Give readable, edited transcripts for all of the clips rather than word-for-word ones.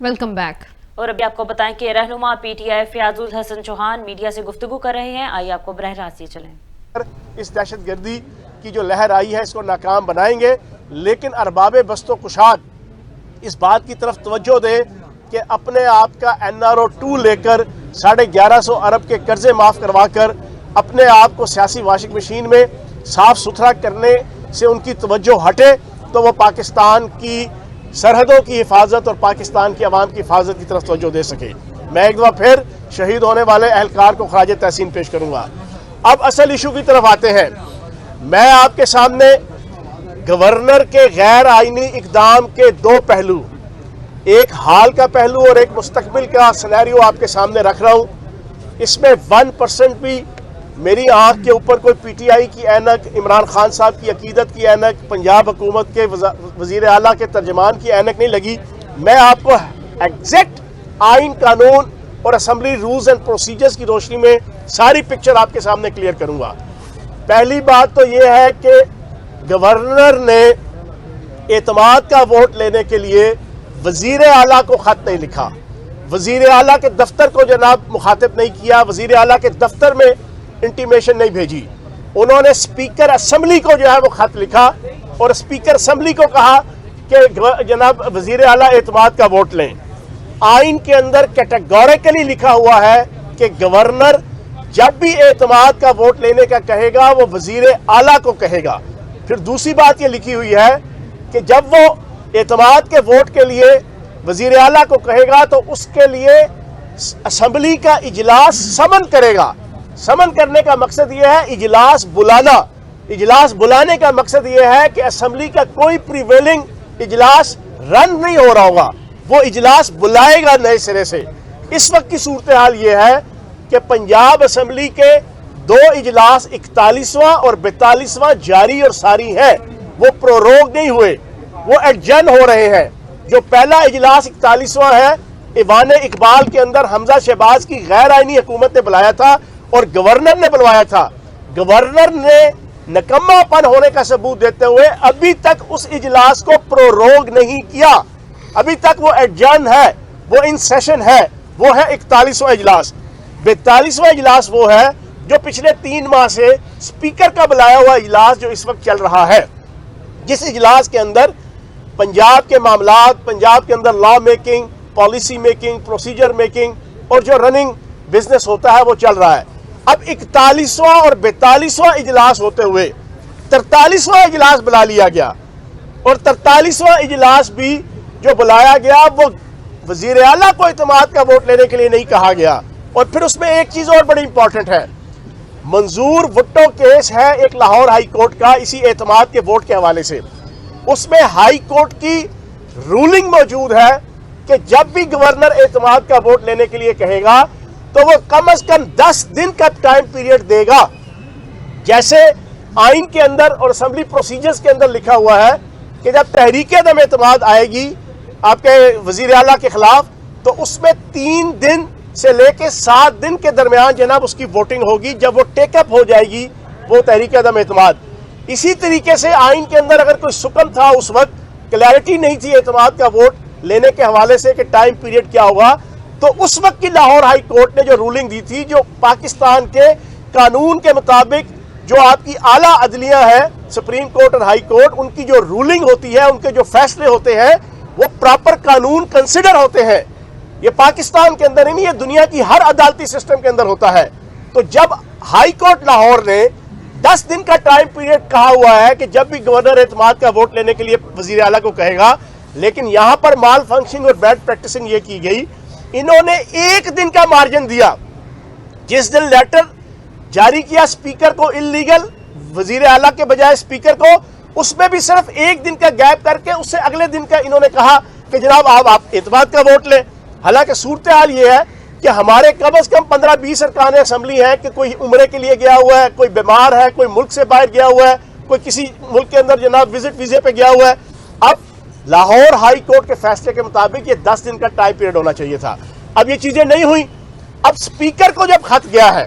Welcome back. और अभी आपको बताएं कि रहनुमा पीटीआई फयाजुल हसन चौहान मीडिया से गुफ्तगू कर रहे हैं। आइए आपको बरह रास्त ये चलें। इस दहशतगर्दी की जो लहर आई है इसको नाकाम बनाएंगे, लेकिन अरबाब बस्तो कुशाद इस बात की तरफ तवज्जो दे कि अपने आप का NRO 2 लेकर 1150 अरब के कर्जे माफ़ करवा कर अपने आप को सियासी वॉशिंग मशीन में साफ़ सुथरा करने से उनकी तवज्जो हटे तो वो पाकिस्तान की सरहदों की हिफाजत और पाकिस्तान की आवाम की हिफाजत की तरफ तवज्जो दे सके। मैं एक दफ़ा फिर शहीद होने वाले अहलकार को खराज तहसीन पेश करूँगा। अब असल इशू की तरफ आते हैं। मैं आपके सामने गवर्नर के गैर आईनी इकदाम के दो पहलू, एक हाल का पहलू और एक मुस्तकबिल का सिनेरियो आपके सामने रख रहा हूँ। इसमें 1% भी मेरी आंख के ऊपर कोई PTI की ऐनक, इमरान खान साहब की अकीदत की ऐनक, पंजाब हुकूमत के वज़ीर आला के तर्जमान की ऐनक नहीं लगी। मैं आपको एग्जैक्ट आइन, कानून और असम्बली रूल्स एंड प्रोसीजर्स की रोशनी में सारी पिक्चर आपके सामने क्लियर करूँगा। पहली बात तो ये है कि गवर्नर ने एतमाद का वोट लेने के लिए वज़ीर आला को ख़त नहीं लिखा, वज़ीर आला के दफ्तर को जनाब मुखातिब नहीं किया, वज़ीर आला के दफ्तर में इंटीमेशन नहीं भेजी। उन्होंने स्पीकर असम्बली को जो है वो खत लिखा और स्पीकर असम्बली को कहा कि जनाब वज़ीर आला एतमाद का वोट लें। आइन के अंदर कैटेगोरिकली लिखा हुआ है कि गवर्नर जब भी एतमाद का वोट लेने का कहेगा वो वज़ीर आला को कहेगा। फिर दूसरी बात ये लिखी हुई है कि जब वो एतमाद के वोट के लिए वज़ीर आला को कहेगा तो उसके लिए असम्बली का इजलास समन करेगा। समन करने का मकसद यह है इजलास बुलाना। इजलास बुलाने का मकसद यह है कि असम्बली का कोई प्रिवेलिंग इजलास रन नहीं हो रहा होगा, वो इजलास बुलाएगा नए सिरे से। इस वक्त की सूरत हाल ये है कि पंजाब असम्बली के दो इजलास 41वां और 42वां जारी और सारी है, वो प्रोरोग नहीं हुए, वो एडजर्न हो रहे हैं। जो पहला इजलास 41वां है, ईवान इकबाल के अंदर हमजा शहबाज की गैर आईनी हुकूमत ने बुलाया था और गवर्नर ने बुलवाया था। गवर्नर ने नकम्मापन होने का सबूत देते हुए अभी तक उस इजलास को प्रोरोग नहीं किया, अभी तक वो एडजर्न है, वो इन सेशन है, वो है 41वां इजलास। 42वां इजलास वो है जो पिछले 3 माह से स्पीकर का बुलाया हुआ इजलास जो इस वक्त चल रहा है, जिस इजलास के अंदर पंजाब के मामलात, पंजाब के अंदर law making, policy making, procedure making और जो रनिंग बिजनेस होता है वो चल रहा है। अब 41वां और 42वां इजलास होते हुए 43वां इजलास बुला लिया गया और 43वां इजलास भी जो बुलाया गया वो वज़ीर आला को एतमाद का वोट लेने के लिए नहीं कहा गया। और फिर उसमें एक चीज़ और बड़ी इंपॉर्टेंट है, मंजूर भुट्टो केस है एक लाहौर हाई कोर्ट का इसी एतमाद के वोट के हवाले से। उसमें हाई कोर्ट की रूलिंग मौजूद है कि जब भी गवर्नर एतमाद का वोट लेने के लिए कहेगा तो वो कम से कम 10 दिन का टाइम पीरियड देगा। जैसे आइन के अंदर और असम्बली प्रोसीजर्स के अंदर लिखा हुआ है कि जब तहरीक अदम एतमाद आएगी आपके वज़ीर आला के खिलाफ तो उसमें 3 दिन से लेके 7 दिन के दरमियान जनाब उसकी वोटिंग होगी। जब वो टेकअप हो जाएगी वो तहरीक अदम एतमाद। इसी तरीके से आइन के अंदर अगर कोई सुकन था, उस वक्त क्लैरिटी नहीं थी एतमाद का वोट लेने के हवाले से कि टाइम पीरियड क्या होगा, तो उस वक्त की लाहौर हाई कोर्ट ने जो रूलिंग दी थी, जो पाकिस्तान के कानून के मुताबिक जो आपकी आला अदलिया है, सुप्रीम कोर्ट और हाई कोर्ट, उनकी जो रूलिंग होती है, उनके जो फैसले होते हैं वो प्रॉपर कानून कंसिडर होते हैं। ये पाकिस्तान के अंदर ही नहीं, ये दुनिया की हर अदालती सिस्टम के अंदर होता है। तो जब हाई कोर्ट लाहौर ने 10 दिन का टाइम पीरियड कहा हुआ है कि जब भी गवर्नर एतमाद का वोट लेने के लिए वज़ीर आला को कहेगा, लेकिन यहां पर माल फंक्शनिंग और बैड प्रैक्टिसिंग ये की गई, इन्होंने 1 दिन का मार्जिन दिया। जिस दिन लेटर जारी किया स्पीकर को इल्लीगल, वजीर आला के बजाय स्पीकर को, उसमें भी सिर्फ 1 दिन का गैप करके उससे अगले दिन का इन्होंने कहा कि जनाब आप एतमाद का वोट लें। हालांकि सूरत हाल ये है कि हमारे कम से कम 15-20 अरकान असम्बली हैं कि कोई उम्रे के लिए गया हुआ है, कोई बीमार है, कोई मुल्क से बाहर गया हुआ है, कोई किसी मुल्क के अंदर जनाब विजिट वीजे पे गया हुआ है। अब लाहौर हाई कोर्ट के फैसले के मुताबिक ये 10 दिन का टाइम पीरियड होना चाहिए था। अब ये चीजें नहीं हुई। अब स्पीकर को जब खत गया है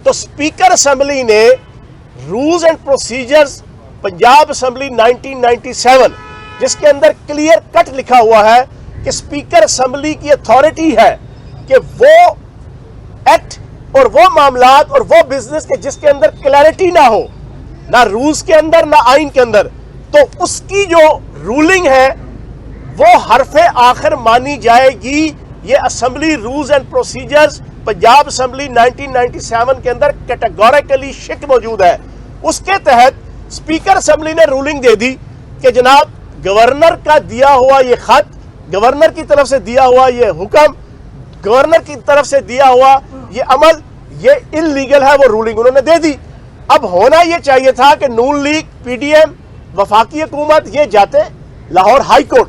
तो स्पीकर असेंबली ने rules and procedures Punjab assembly 1997 जिसके अंदर क्लियर कट लिखा हुआ है कि स्पीकर असेंबली की अथॉरिटी है कि वो एक्ट और वो मामलात और वो बिजनेस के जिसके अंदर क्लैरिटी ना हो, ना रूल्स के अंदर ना आइन के अंदर, तो उसकी जो रूलिंग है वो हरफे आखिर मानी जाएगी। ये assembly rules and procedures Punjab assembly 1997 के अंदर कैटेगोरिकली शिक मौजूद है। उसके तहत स्पीकर असेंबली ने रूलिंग दे दी कि जनाब गवर्नर का दिया हुआ ये खत, गवर्नर की तरफ से दिया हुआ ये हुक्म, गवर्नर की तरफ से दिया हुआ ये अमल, ये इल्लीगल है। वो रूलिंग उन्होंने दे दी। अब होना ये चाहिए था कि नून लीग, पीडीएम, वफाकी हुकूमत ये जाते लाहौर हाई कोर्ट,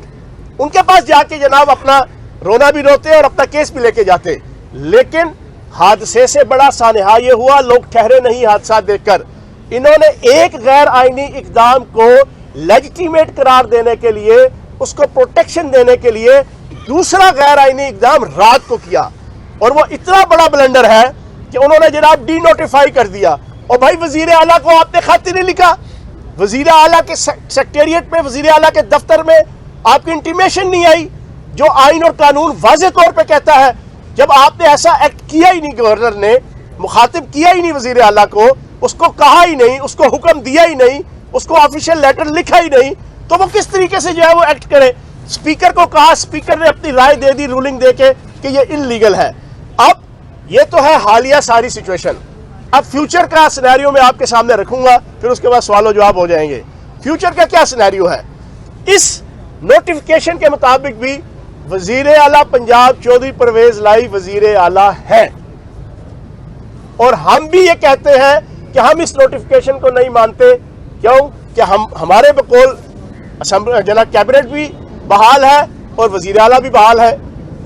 उनके पास जाके जनाब अपना रोना भी रोते और अपना केस भी लेके जाते। लेकिन हादसे से बड़ा सानहा ये हुआ, लोग ठहरे नहीं हादसा देखकर। इन्होंने एक गैर आईनी इकदाम को लेजिटिमेट करार देने के लिए, उसको प्रोटेक्शन देने के लिए दूसरा गैर आईनी इकदाम रात को किया। और वो इतना बड़ा ब्लंडर है कि उन्होंने जनाब डी नोटिफाई कर दिया। और भाई वजीर आला को आपने खत नहीं लिखा, वजीर आला के सेक्रेटेरिएट में, वजीर आला के दफ्तर में आपकी इंटीमेशन नहीं आई, जो आइन और कानून वाज़े तौर पे कहता है। जब आपने ऐसा एक्ट किया ही नहीं, गवर्नर ने मुखातिब किया ही नहीं वजीर आला को, उसको कहा ही नहीं, उसको हुक्म दिया ही नहीं, उसको ऑफिशियल लेटर लिखा ही नहीं, तो वो किस तरीके से जो है वो एक्ट करे। स्पीकर को कहा, स्पीकर ने अपनी राय दे दी रूलिंग देके कि ये इल्लीगल है। अब ये तो है हालिया सारी सिचुएशन। अब फ्यूचर का सिनेरियो मैं आपके सामने रखूंगा, फिर उसके बाद सवाल जवाब हो जाएंगे। फ्यूचर का क्या सिनेरियो है? इस नोटिफिकेशन के मुताबिक भी वजीर आला पंजाब चौधरी परवेज लाई वजीर आला है, और हम भी ये कहते हैं कि हम इस नोटिफिकेशन को नहीं मानते। क्यों? कि हमारे बकौल जना कैबिनेट भी बहाल है और वजीर आला भी बहाल है।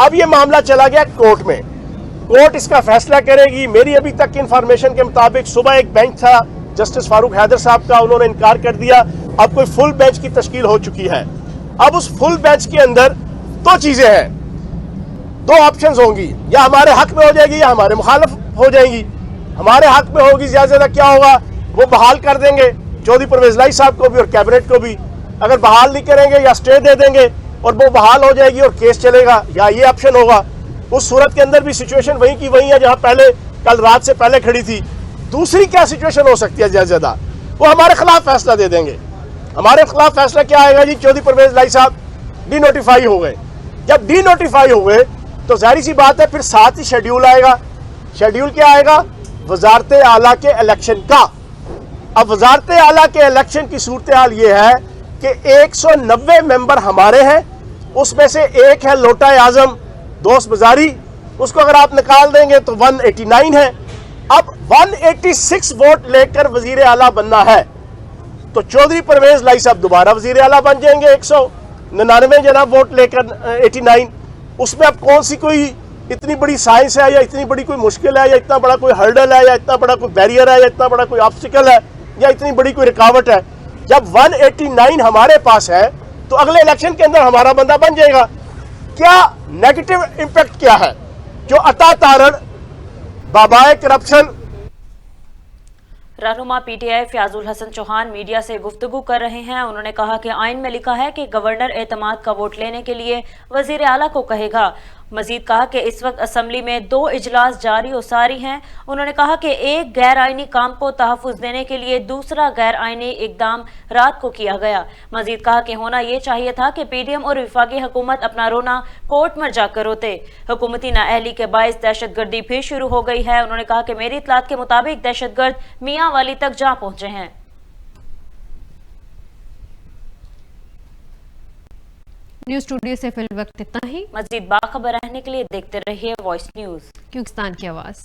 अब ये मामला चला गया कोर्ट में, कोर्ट इसका फैसला करेगी। मेरी अभी तक की इंफॉर्मेशन के मुताबिक सुबह एक बेंच था जस्टिस फारूक हैदर साहब का, उन्होंने इनकार कर दिया। अब कोई फुल बेंच की तश्कील हो चुकी है। अब उस फुल बेंच के अंदर दो चीजें हैं, दो ऑप्शंस होंगी, या हमारे हक में हो जाएगी या हमारे मुखालिफ हो जाएंगी। हमारे हक में होगी, ज्यादा से ज्यादा क्या होगा, वो बहाल कर देंगे चौधरी परवेज लाई साहब को भी और कैबिनेट को भी। अगर बहाल नहीं करेंगे या स्टे दे देंगे और वो बहाल हो जाएगी और केस चलेगा, या ये ऑप्शन होगा। उस सूरत के अंदर भी सिचुएशन वहीं की वहीं है जहां पहले कल रात से पहले खड़ी थी। दूसरी क्या सिचुएशन हो सकती है, ज्यादा वो हमारे खिलाफ फैसला दे देंगे। हमारे खिलाफ फैसला क्या आएगा जी, चौधरी परवेज लाई साहब डी नोटिफाई हो गए। जब डी नोटिफाई हुए तो जाहिर सी बात है फिर साथ ही शेड्यूल आएगा। शेड्यूल क्या आएगा? वजारत आला के इलेक्शन का। अब वजारत आला के इलेक्शन की सूरत हाल ये है कि 190 मेंबर हमारे हैं, उसमें से एक है लोटा आजम दोस्त बाजारी, उसको अगर आप निकाल देंगे तो 189 है। अब 186 वोट लेकर वजीर आला बनना है तो चौधरी परवेज लाई साहब दोबारा वजीर आला बन जाएंगे 199 जनाब वोट लेकर 89। उसमें अब कौन सी कोई इतनी बड़ी साइंस है, या इतनी बड़ी कोई मुश्किल है, या इतना बड़ा कोई हर्डल है, या इतना बड़ा कोई बैरियर है, या इतना बड़ा कोई ऑब्स्टिकल है, या इतनी बड़ी कोई रुकावट है। जब 189 हमारे पास है तो अगले इलेक्शन के अंदर हमारा बंदा बन जाएगा। क्या नेगेटिव इंपैक्ट क्या है? जो अता तारण बाबाए करप्शन। रहनुमा पीटीआई फ्याजुल हसन चौहान मीडिया से गुफ्तगू कर रहे हैं। उन्होंने कहा कि आइन में लिखा है कि गवर्नर एतमाद का वोट लेने के लिए वजीर आला को कहेगा। मजीद कहा कि इस वक्त असम्बली में 2 इजलास जारी और सारी हैं। उन्होंने कहा कि एक गैर आइनी काम को तहफ़्फ़ुज़ देने के लिए दूसरा गैर आइनी इकदाम रात को किया गया। मजीद कहा कि होना यह चाहिए था कि पीडीएम और वफाकी हुकूमत अपना रोना कोर्ट में जाकर रोते। हुकूमती नाअहली के बायस दहशतगर्दी फिर शुरू हो गई है। उन्होंने कहा कि मेरी इत्तलात के मुताबिक दहशतगर्द मियाँ वाली तक जा पहुंचे हैं। न्यूज स्टूडियो से फिल वक्त इतना ही। मजीद बाखबर रहने के लिए देखते रहिए वॉइस न्यूज, पाकिस्तान की आवाज़।